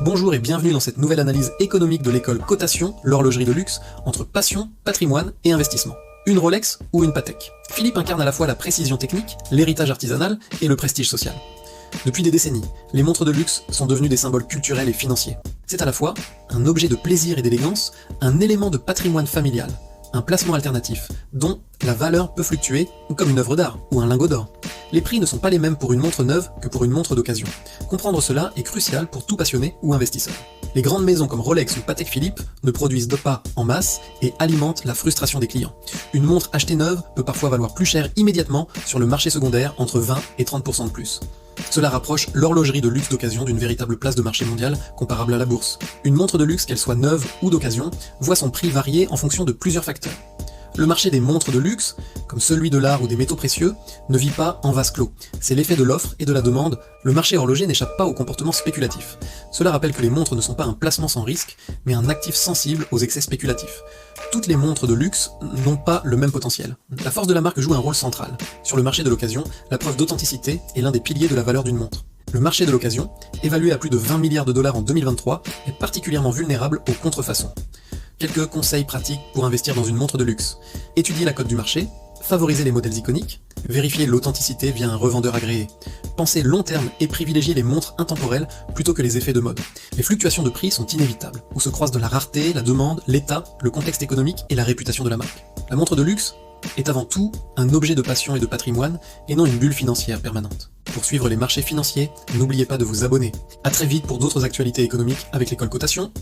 Bonjour et bienvenue dans cette nouvelle analyse économique de l'école Cotation, l'horlogerie de luxe, entre passion, patrimoine et investissement. Une Rolex ou une Patek? Philippe incarne à la fois la précision technique, l'héritage artisanal et le prestige social. Depuis des décennies, les montres de luxe sont devenues des symboles culturels et financiers. C'est à la fois un objet de plaisir et d'élégance, un élément de patrimoine familial, un placement alternatif, dont la valeur peut fluctuer comme une œuvre d'art ou un lingot d'or. Les prix ne sont pas les mêmes pour une montre neuve que pour une montre d'occasion. Comprendre cela est crucial pour tout passionné ou investisseur. Les grandes maisons comme Rolex ou Patek Philippe ne produisent pas en masse et alimentent la frustration des clients. Une montre achetée neuve peut parfois valoir plus cher immédiatement sur le marché secondaire, entre 20 et 30% de plus. Cela rapproche l'horlogerie de luxe d'occasion d'une véritable place de marché mondiale comparable à la bourse. Une montre de luxe, qu'elle soit neuve ou d'occasion, voit son prix varier en fonction de plusieurs facteurs. Le marché des montres de luxe, comme celui de l'art ou des métaux précieux, ne vit pas en vase clos. C'est l'effet de l'offre et de la demande. Le marché horloger n'échappe pas au comportement spéculatif. Cela rappelle que les montres ne sont pas un placement sans risque, mais un actif sensible aux excès spéculatifs. Toutes les montres de luxe n'ont pas le même potentiel. La force de la marque joue un rôle central. Sur le marché de l'occasion, la preuve d'authenticité est l'un des piliers de la valeur d'une montre. Le marché de l'occasion, évalué à plus de 20 milliards de dollars en 2023, est particulièrement vulnérable aux contrefaçons. Quelques conseils pratiques pour investir dans une montre de luxe. Étudier la cote du marché, favoriser les modèles iconiques, vérifier l'authenticité via un revendeur agréé. Penser long terme et privilégier les montres intemporelles plutôt que les effets de mode. Les fluctuations de prix sont inévitables, où se croisent de la rareté, la demande, l'état, le contexte économique et la réputation de la marque. La montre de luxe est avant tout un objet de passion et de patrimoine, et non une bulle financière permanente. Pour suivre les marchés financiers, n'oubliez pas de vous abonner. A très vite pour d'autres actualités économiques avec l'école Cotation.